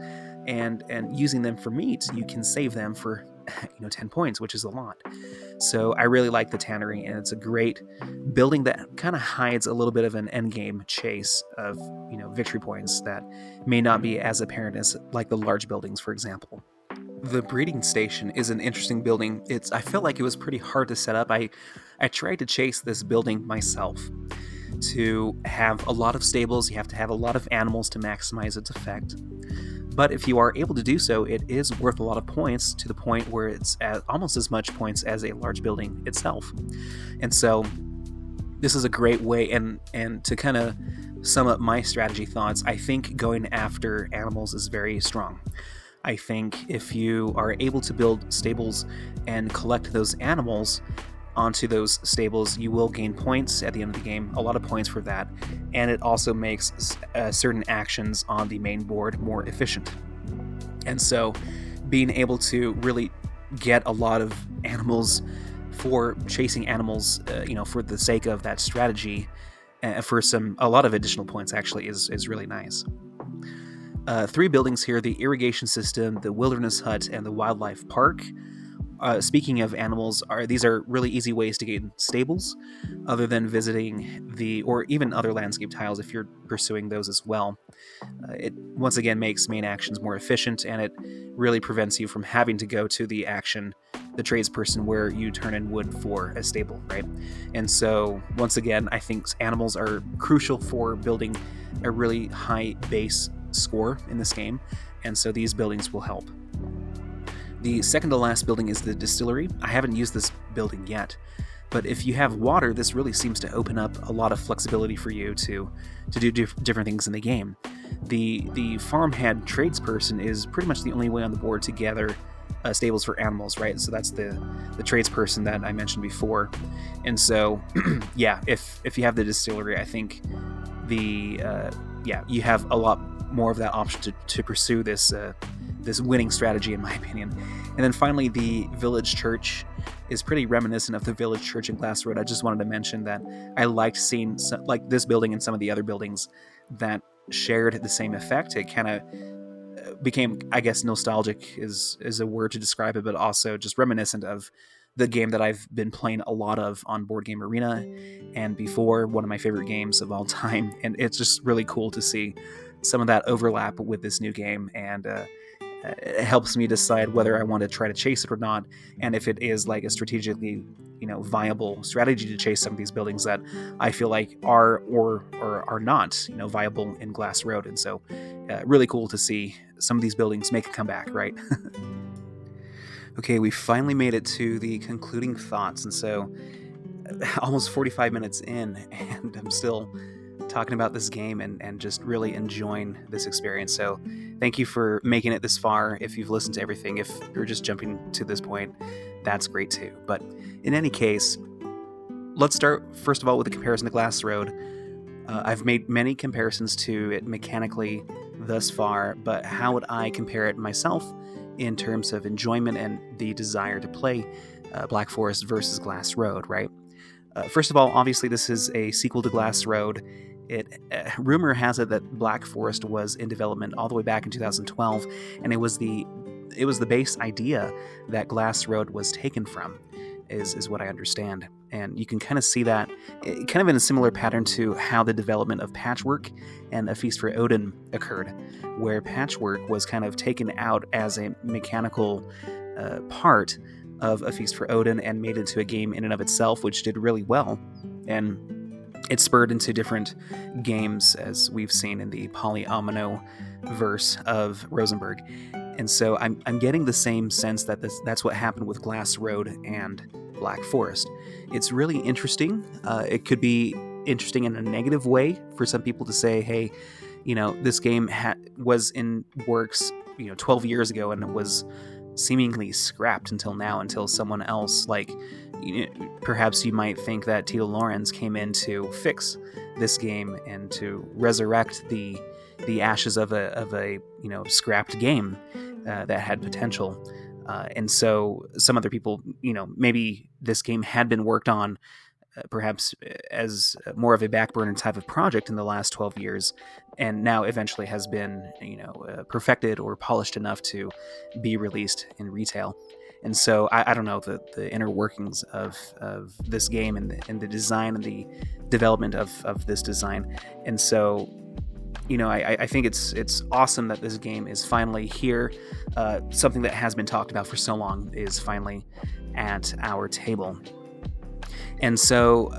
and using them for meat, you can save them for 10 points, which is a lot. So I really like the tannery, and it's a great building that kind of hides a little bit of an endgame chase of victory points that may not be as apparent as like the large buildings, for example. The breeding station is an interesting building. I felt like it was pretty hard to set up. I tried to chase this building myself. To have a lot of stables, you have to have a lot of animals to maximize its effect. But if you are able to do so, it is worth a lot of points, to the point where it's at almost as much points as a large building itself. And so this is a great way, and to kind of sum up my strategy thoughts, I think going after animals is very strong. I think if you are able to build stables and collect those animals onto those stables, you will gain points at the end of the game, a lot of points for that, and it also makes certain actions on the main board more efficient. And so being able to really get a lot of animals for chasing animals, for the sake of that strategy, for a lot of additional points actually is really nice. 3 buildings here: the irrigation system, the wilderness hut, and the wildlife park. Speaking of animals, these are really easy ways to gain stables, other than visiting or even other landscape tiles if you're pursuing those as well. It once again makes main actions more efficient, and it really prevents you from having to go to the tradesperson where you turn in wood for a stable, right? And so once again, I think animals are crucial for building a really high base score in this game, and so these buildings will help. The second to last building is the distillery. I haven't used this building yet, but if you have water, this really seems to open up a lot of flexibility for you to do different things in the game. The farmhand tradesperson is pretty much the only way on the board to gather stables for animals, right? So that's the tradesperson that I mentioned before. And so, yeah, if you have the distillery, I think you have a lot more of that option to pursue this winning strategy, in my opinion. And then finally, the village church is pretty reminiscent of the village church in Glass Road. I just wanted to mention that I liked seeing this building and some of the other buildings that shared the same effect. It kind of became, I guess, nostalgic is a word to describe it, but also just reminiscent of the game that I've been playing a lot of on Board Game Arena, and before, one of my favorite games of all time. And it's just really cool to see some of that overlap with this new game, and it helps me decide whether I want to try to chase it or not, and if it is like a strategically viable strategy to chase some of these buildings that I feel like are or are not viable in Glass Road. And so really cool to see some of these buildings make a comeback, right? Okay, we finally made it to the concluding thoughts, and so almost 45 minutes in, and I'm still talking about this game and just really enjoying this experience. So thank you for making it this far. If you've listened to everything, if you're just jumping to this point, that's great too. But in any case, let's start first of all with a comparison to Glass Road. I've made many comparisons to it mechanically thus far, but how would I compare it myself in terms of enjoyment and the desire to play Black Forest versus Glass Road, right? First of all, obviously this is a sequel to Glass Road. Rumor has it that Black Forest was in development all the way back in 2012, and it was the base idea that Glass Road was taken from, is what I understand. And you can kind of see that kind of in a similar pattern to how the development of Patchwork and A Feast for Odin occurred, where Patchwork was kind of taken out as a mechanical part, of A Feast for Odin and made it into a game in and of itself, which did really well. And it spurred into different games, as we've seen in the Polyomino verse of Rosenberg. And so I'm getting the same sense that that's what happened with Glass Road and Black Forest. It's really interesting. It could be interesting in a negative way for some people to say, hey, this game was in works 12 years ago, and it was seemingly scrapped until now, until someone else, like perhaps you might think that Tito Lawrence came in to fix this game and to resurrect the ashes of a scrapped game that had potential. And so some other people, maybe this game had been worked on perhaps as more of a back burner type of project in the last 12 years, and now eventually has been, perfected or polished enough to be released in retail. And so I don't know the inner workings of this game and the design and the development of this design. And so, I think it's awesome that this game is finally here. Something that has been talked about for so long is finally at our table. And so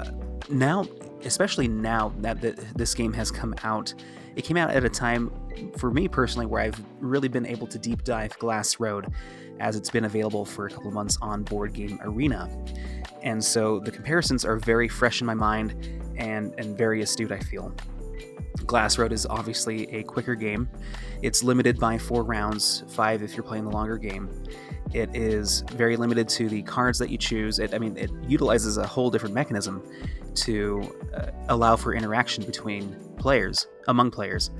now, especially now that this game has come out, it came out at a time, for me personally, where I've really been able to deep dive Glass Road, as it's been available for a couple of months on Board Game Arena. And so the comparisons are very fresh in my mind and very astute, I feel. Glass Road is obviously a quicker game. It's limited by 4 rounds, 5 if you're playing the longer game. It is very limited to the cards that you choose. It utilizes a whole different mechanism to allow for interaction among players,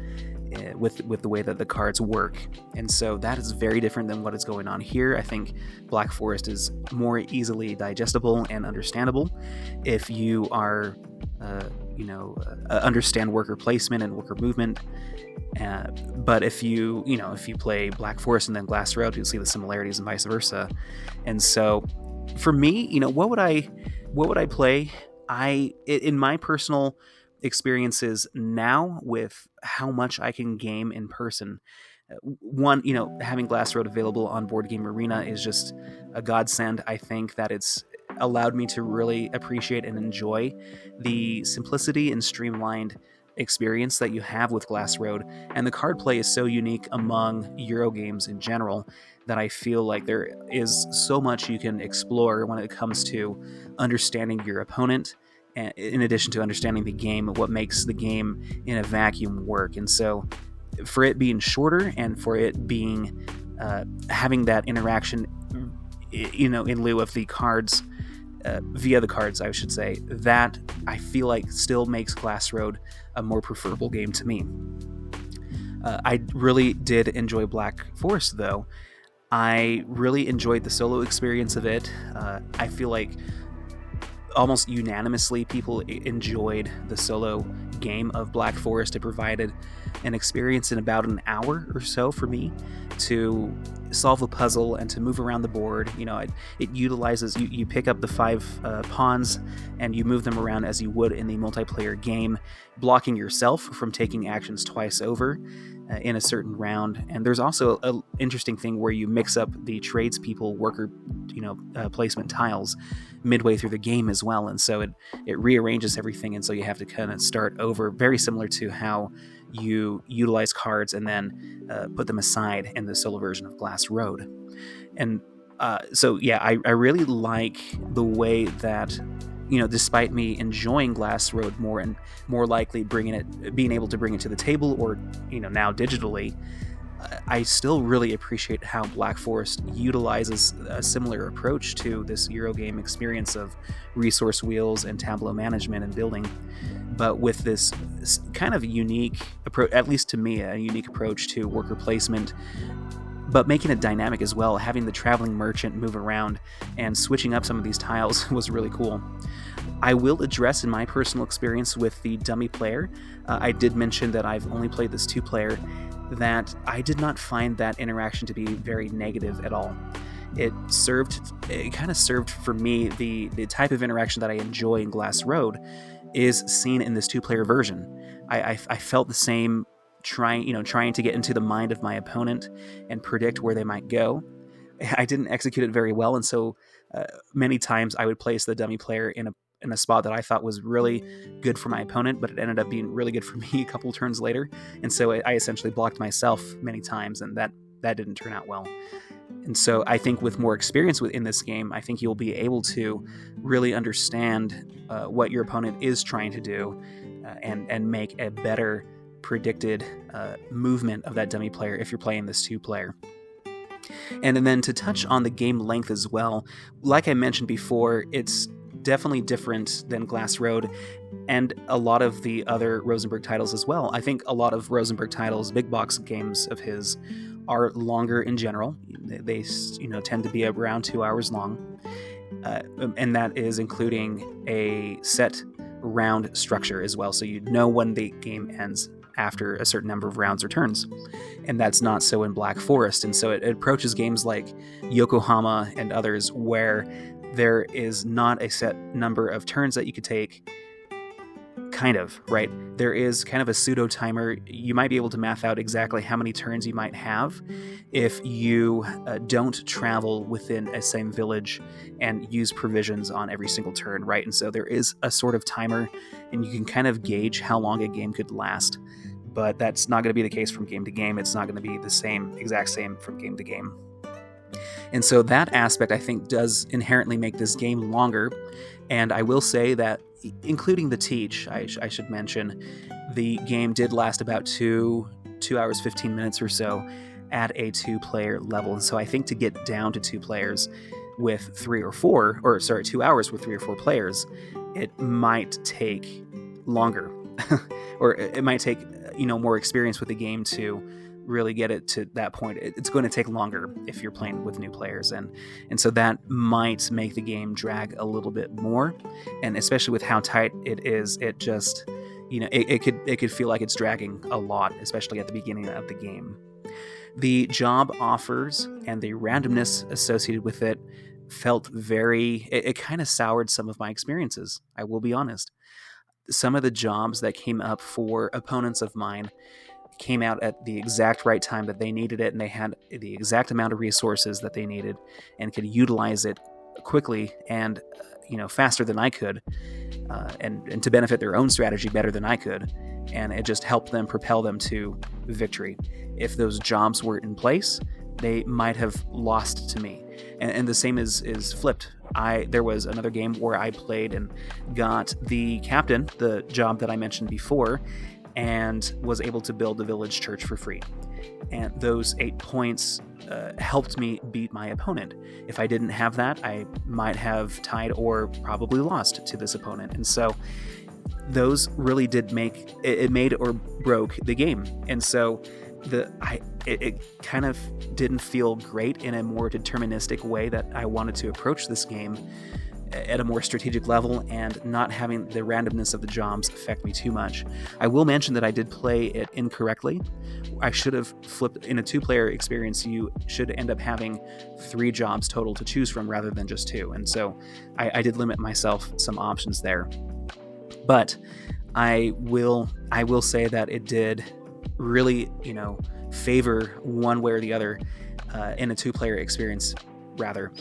with the way that the cards work. And so that is very different than what is going on here. I think Black Forest is more easily digestible and understandable if you are understand worker placement and worker movement. But if you play Black Forest and then Glass Road, you'll see the similarities and vice versa. And so for me, what would I play? In my personal experiences now, with how much I can game in person, one, having Glass Road available on Board Game Arena is just a godsend. I think that it's allowed me to really appreciate and enjoy the simplicity and streamlined experience that you have with Glass Road. And the card play is so unique among Euro games in general that I feel like there is so much you can explore when it comes to understanding your opponent, in addition to understanding the game, what makes the game in a vacuum work. And so for it being shorter and for it being having that interaction in lieu of the cards, via the cards, I should say, that I feel like still makes Glass Road a more preferable game to me. I really did enjoy Black Forest, though. I really enjoyed the solo experience of it. I feel like almost unanimously people enjoyed the solo game of Black Forest. It provided an experience in about an hour or so for me to solve a puzzle and to move around the board. It utilizes, you pick up the 5 pawns and you move them around as you would in the multiplayer game, blocking yourself from taking actions twice over in a certain round. And there's also an interesting thing where you mix up the tradespeople worker placement tiles midway through the game as well, and so it rearranges everything, and so you have to kind of start over, very similar to how you utilize cards and then put them aside in the solo version of Glass Road. And so yeah, I really like the way that, despite me enjoying Glass Road more and more likely being able to bring it to the table, or now digitally, I still really appreciate how Black Forest utilizes a similar approach to this Eurogame experience of resource wheels and tableau management and building, but with this kind of unique approach, at least to me, a unique approach to worker placement, but making it dynamic as well. Having the traveling merchant move around and switching up some of these tiles was really cool. I will address, in my personal experience with the dummy player, I did mention that I've only played this 2-player, that I did not find that interaction to be very negative at all. It kind of served for me the type of interaction that I enjoy in Glass Road is seen in this 2-player version. I felt the same, trying to get into the mind of my opponent and predict where they might go. I didn't execute it very well, and so many times I would place the dummy player in a spot that I thought was really good for my opponent, but it ended up being really good for me a couple turns later, and so I essentially blocked myself many times, and that didn't turn out well. And so I think with more experience in this game, I think you'll be able to really understand what your opponent is trying to do and make a better predicted movement of that dummy player if you're playing this 2-player. And then to touch on the game length as well, like I mentioned before, it's definitely different than Glass Road and a lot of the other Rosenberg titles as well. I think a lot of Rosenberg titles, big box games of his, are longer in general. They tend to be around 2 hours long, and that is including a set round structure as well. So you know when the game ends after a certain number of rounds or turns, and that's not so in Black Forest. And so it approaches games like Yokohama and others where there is not a set number of turns that you could take. Kind of, right? There is kind of a pseudo timer. You might be able to math out exactly how many turns you might have if you don't travel within a same village and use provisions on every single turn, right? And so there is a sort of timer, and you can kind of gauge how long a game could last. But that's not going to be the case from game to game. It's not going to be the exact same from game to game. And so that aspect, I think, does inherently make this game longer. And I will say that, including the teach, I should mention, the game did last about 2 hours, 15 minutes or so at a 2-player level. And so I think to get down to 2 players with 2 hours with 3 or 4 players, it might take longer, or it might take more experience with the game to really get it to that point. It's going to take longer if you're playing with new players, and so that might make the game drag a little bit more. And especially with how tight it is, it just it could feel like it's dragging a lot, especially at the beginning of the game. The job offers and the randomness associated with it felt it kind of soured some of my experiences, I will be honest. Some of the jobs that came up for opponents of mine came out at the exact right time that they needed it, and they had the exact amount of resources that they needed and could utilize it quickly and faster than I could, and to benefit their own strategy better than I could, and it just helped them propel them to victory. If those jobs were in place, they might have lost to me, and the same is flipped. There was another game where I played and got the captain, the job that I mentioned before, and was able to build the village church for free. And those 8 points helped me beat my opponent. If I didn't have that, I might have tied or probably lost to this opponent. And so those really did it made or broke the game. And so it kind of didn't feel great in a more deterministic way that I wanted to approach this game at a more strategic level, and not having the randomness of the jobs affect me too much. I will mention that I did play it incorrectly. I should have flipped. In a 2-player experience, you should end up having 3 jobs total to choose from rather than just 2. And so I did limit myself some options there. But I will say that it did really, favor one way or the other in a 2-player experience rather.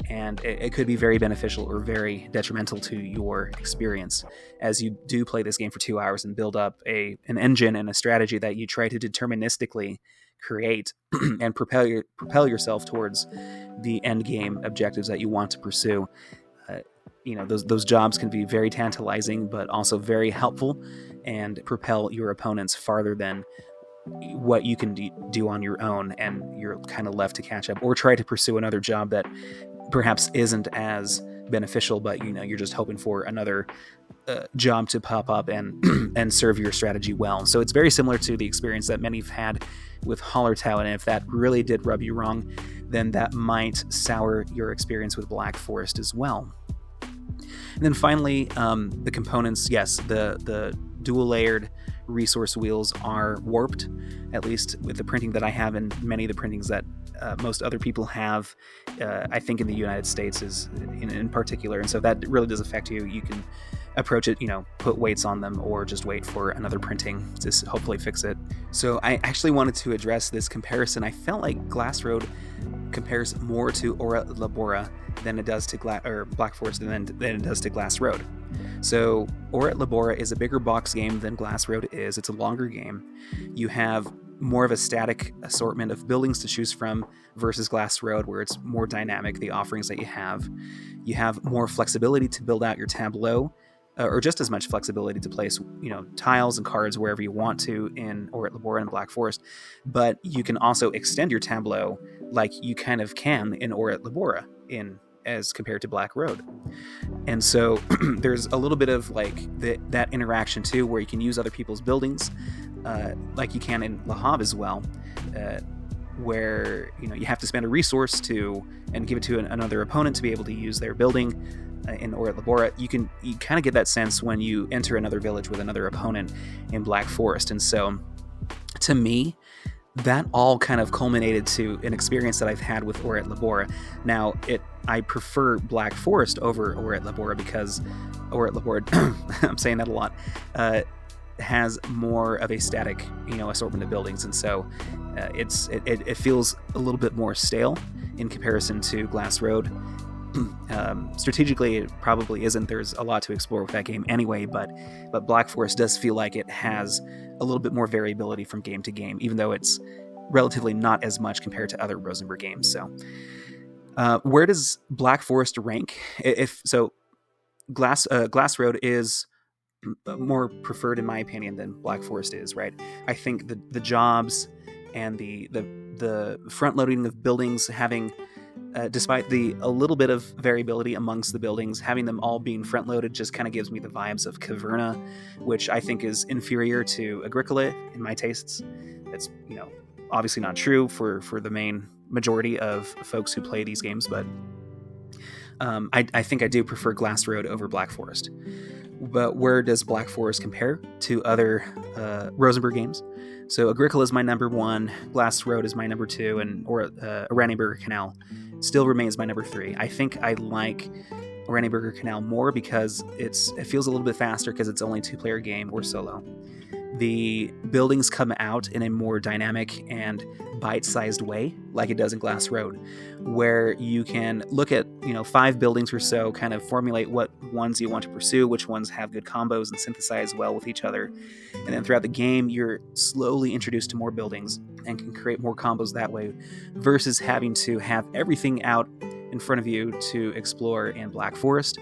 And it could be very beneficial or very detrimental to your experience as you do play this game for 2 hours and build up an engine and a strategy that you try to deterministically create and propel yourself towards the end game objectives that you want to pursue. Those jobs can be very tantalizing, but also very helpful and propel your opponents farther than what you can do on your own, and you're kind of left to catch up or try to pursue another job that perhaps isn't as beneficial, but you're just hoping for another job to pop up and serve your strategy well. So it's very similar to the experience that many have had with Hallertau, and if that really did rub you wrong, then that might sour your experience with Black Forest as well. And then finally, the components, yes, the dual layered resource wheels are warped, at least with the printing that I have and many of the printings that most other people have, I think in the United States is in particular. And so that really does affect you. You can approach it, put weights on them or just wait for another printing to hopefully fix it. So I actually wanted to address this comparison. I felt like Glass Road compares more to Ora Labora than it does to Black Forest than it does to Glass Road. So Ora Labora is a bigger box game than Glass Road is. It's a longer game. You have more of a static assortment of buildings to choose from versus Glass Road, where it's more dynamic, the offerings that you have. You have more flexibility to build out your tableau, or just as much flexibility to place, tiles and cards wherever you want to in Ora Labora and Black Forest. But you can also extend your tableau like you kind of can in Ora Labora as compared to Black Road. And so there's a little bit of like that interaction too, where you can use other people's buildings, like you can in Le Havre as well, where you have to spend a resource and give it to another opponent to be able to use their building. In Ora Labora, you kind of get that sense when you enter another village with another opponent in Black Forest. And so, to me, that all kind of culminated to an experience that I've had with Ora Labora. Now, I prefer Black Forest over Ora Labora because Ora Labora, I'm saying that a lot, has more of a static, assortment of buildings, and so it feels a little bit more stale in comparison to Glass Road. Strategically, it probably isn't. There's a lot to explore with that game anyway, but Black Forest does feel like it has a little bit more variability from game to game, even though it's relatively not as much compared to other Rosenberg games. So, where does Black Forest rank? If so, Glass Road is more preferred in my opinion than Black Forest is. Right? I think the jobs and the front loading of buildings having despite a little bit of variability amongst the buildings, having them all being front-loaded just kind of gives me the vibes of Caverna, which I think is inferior to Agricola in my tastes. That's obviously not true for the main majority of folks who play these games, but I think I do prefer Glass Road over Black Forest. But where does Black Forest compare to other Rosenberg games? So Agricola is my number 1, Glass Road is my number 2, and Oranienburger Canal still remains my number 3. I think I like Oranienburger Canal more because it feels a little bit faster because it's only a 2-player game or solo. The buildings come out in a more dynamic and bite-sized way, like it does in Glass Road, where you can look at 5 buildings or so, kind of formulate what ones you want to pursue, which ones have good combos and synthesize well with each other, and then throughout the game you're slowly introduced to more buildings and can create more combos that way, versus having to have everything out in front of you to explore in Black Forest.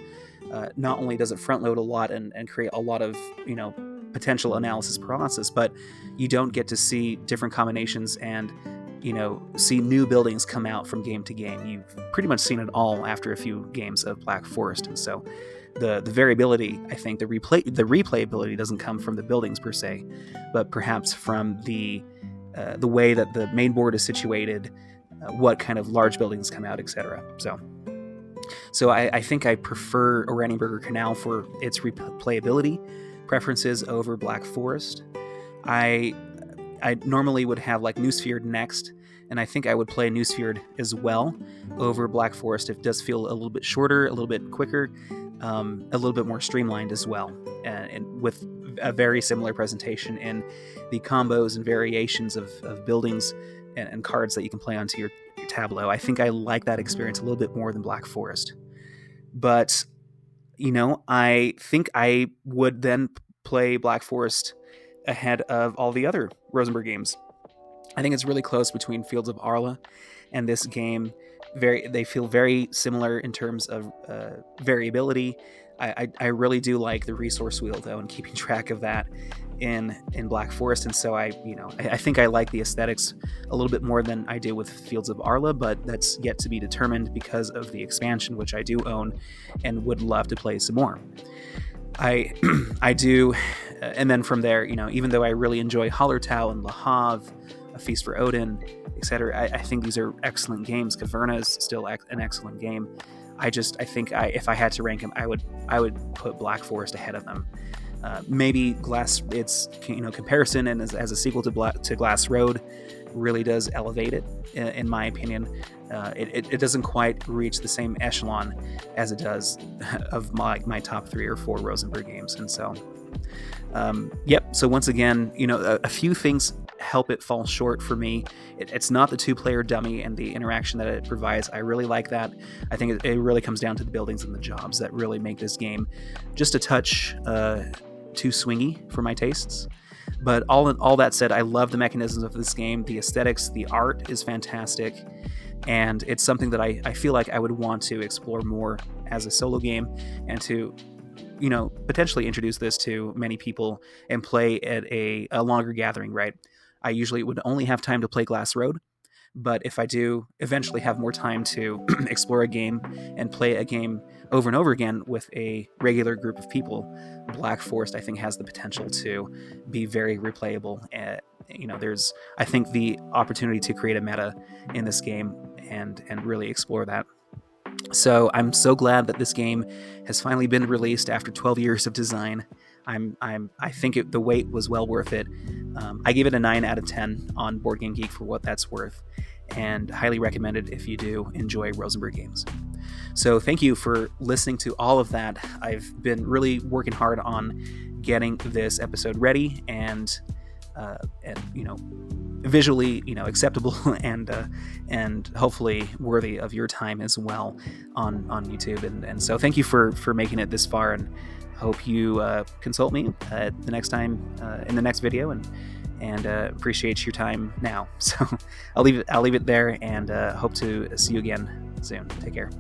Not only does it front load a lot and create a lot of potential analysis process, but you don't get to see different combinations and see new buildings come out from game to game. You've pretty much seen it all after a few games of Black Forest, and so the variability, I think the replayability doesn't come from the buildings per se, but perhaps from the way that the main board is situated, what kind of large buildings come out, etc. So I think I prefer Oranienburger Canal for its replayability preferences over Black Forest. I normally would have like Newsfjord next, and I think I would play Newsfjord as well over Black Forest. It does feel a little bit shorter, a little bit quicker, a little bit more streamlined as well, and with a very similar presentation in the combos and variations of buildings and cards that you can play onto your tableau. I think I like that experience a little bit more than Black Forest. But I think I would then play Black Forest ahead of all the other Rosenberg games. I think it's really close between Fields of Arle and this game. They feel very similar in terms of variability. I really do like the resource wheel though, and keeping track of that in Black Forest, and so I think I like the aesthetics a little bit more than I do with Fields of Arle, but that's yet to be determined because of the expansion, which I do own and would love to play some more. I do, and then from there, even though I really enjoy Hallertau and Le Havre, A Feast for Odin, etc., I think these are excellent games. Caverna is still an excellent game. I think if I had to rank them, I would put Black Forest ahead of them. Maybe its comparison and as a sequel to Glass Road really does elevate it, in my opinion. It doesn't quite reach the same echelon as it does of my top 3 or 4 Rosenberg games, and so so once again, a few things help it fall short for me. It's not the two-player dummy and the interaction that it provides. I really like that. I think it really comes down to the buildings and the jobs that really make this game just a touch too swingy for my tastes. But all that said, I love the mechanisms of this game. The aesthetics, the art is fantastic, and it's something that I feel like I would want to explore more as a solo game, and to potentially introduce this to many people and play at a longer gathering, right? I usually would only have time to play Glass Road, but if I do eventually have more time to explore a game and play a game over and over again with a regular group of people, Black Forest, I think, has the potential to be very replayable. There's, I think, the opportunity to create a meta in this game and really explore that. So I'm so glad that this game has finally been released after 12 years of design. I think the wait was well worth it. I gave it a 9 out of 10 on Board Game Geek for what that's worth, and highly recommend it if you do enjoy Rosenberg games. So thank you for listening to all of that. I've been really working hard on getting this episode ready and visually acceptable and hopefully worthy of your time as well on YouTube. And so thank you for making it this far, and hope you consult me the next time in the next video, and appreciate your time now. So I'll leave it there, and hope to see you again soon. Take care.